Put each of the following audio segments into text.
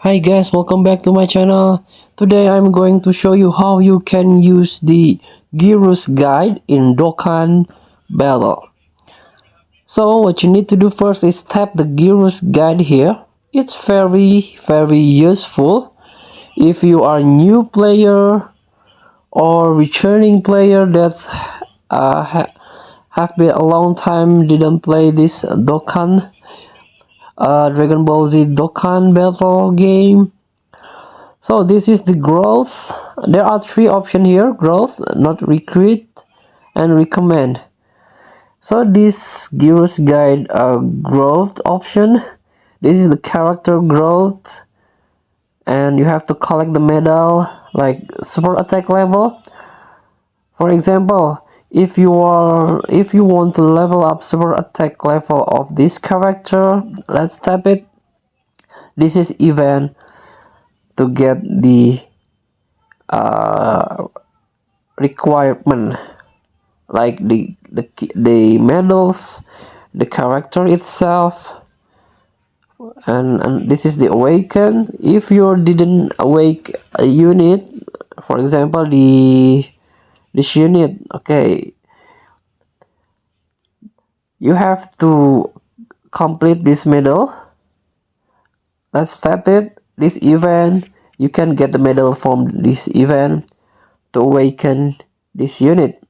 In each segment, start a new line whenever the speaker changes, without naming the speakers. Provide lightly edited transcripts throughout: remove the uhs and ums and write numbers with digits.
Hi guys, welcome back to my channel. Today I'm going to show you how you can use the Gearus guide in Dokkan battle. So what you need to do first is tap the Gearus guide here. It's very useful if you are new player or returning player that's have been a long time didn't play this Dokkan Dragon Ball Z Dokkan battle game. So this is the growth. There are three options here: growth, not recruit, and recommend. So this Gearus guide growth option. This is the character growth, and you have to collect the medal like super attack level. For example, if you want to level up super attack level of this character, let's tap it. This is event to get the requirement like the medals, the character itself, and this is the awaken. If you didn't awake a unit, for example this unit, okay, you have to complete this medal. Let's tap it. This event, you can get the medal from this event to awaken this unit.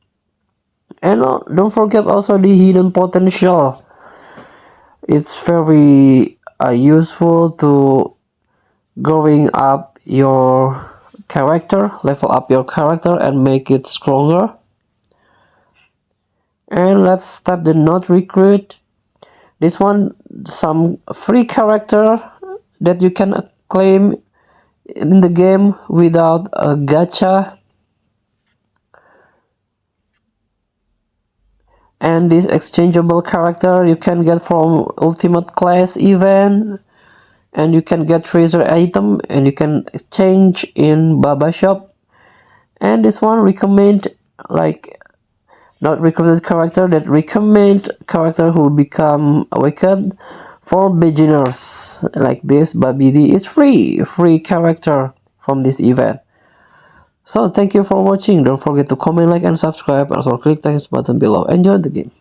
And don't forget also the hidden potential. It's very useful to growing up your character, level up your character and make it stronger. And let's start the not recruit. This one, some free character that you can claim in the game without a gacha. And this exchangeable character you can get from ultimate class event, and you can get treasure item and you can exchange in Baba shop. And this one recommend, like not recruited character, that recommend character who become awakened for beginners, like this Babidi is free character from this event. So thank you for watching. Don't forget to comment, like, and subscribe. Also click the button below. Enjoy the game.